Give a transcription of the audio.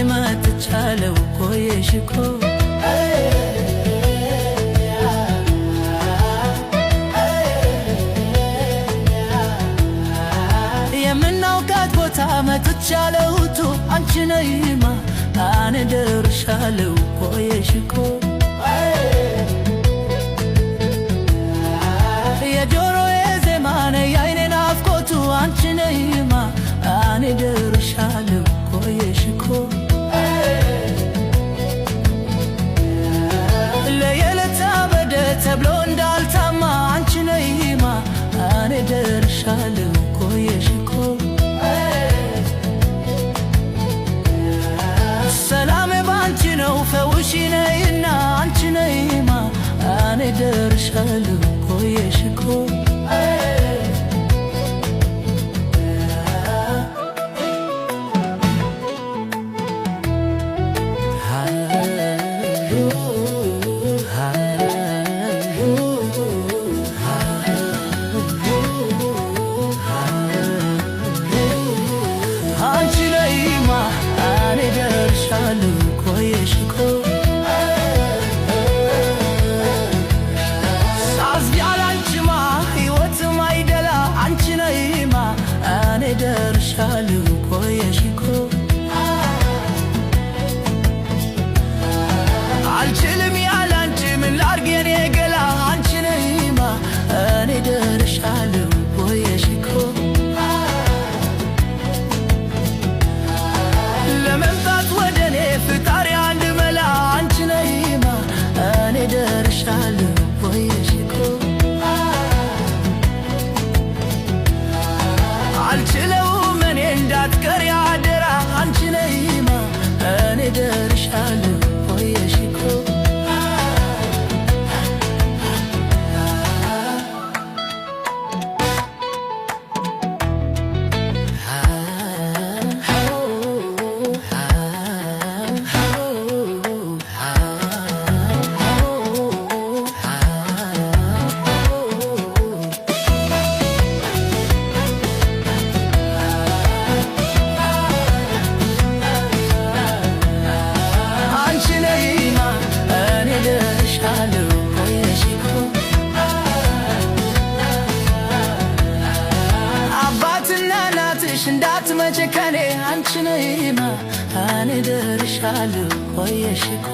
መጥቻለሁ ቆየሽ እኮ የምናውቃት ቦታ መጥቻለሁ አንቺ ነይማ እኔ ደርሻለሁ ቆየሽ እኮ የጆሮዬ ዜማ ነይ የዓይኔ ናፍቆቱ አንቺ ነይማ እኔ ደርሻለሁ ቆየሽ እኮ ለየለት አበደ ተብሎ እንዳልታማ አንቺ ነይማ እኔ ደርሻለሁ ቆየሽ እኮ ሰላሜ ባንቺ ነው ፈውሺ ነይና አንቺ ነይማ እኔ ደርሻለሁ ቆየሽ እኮ አንቺ ነይማ እኔ ደርሻለሁ ቆየሽ እኮ ሳዝያላንቺማ ሕይወትም አይደላ አንቺ ነይማ እኔ ደርሻለሁ ቆየሽ እኮ አልችልም ያላንቺ ምን ላድርግ የኔ ገላ አንቺ ነይማ እኔ ደርሻለሁ ቆየሽ እኮ ለመምጣት ወደ እኔ ፍጣሪ አንድ መላ አንቺ ነይማ እኔ ደርሻለሁ ቆየሽ እኮ አልችለውም እኔ እንዳትቀሪ አደራ አንቺ ነይማ እኔ ደርሻለሁ ቆየሽ እኮ አባትና እናትሽ እንዳትመጪ ከኔ አንቺ ነይማ እኔ ደርሻለሁ ቆየሽ እኮ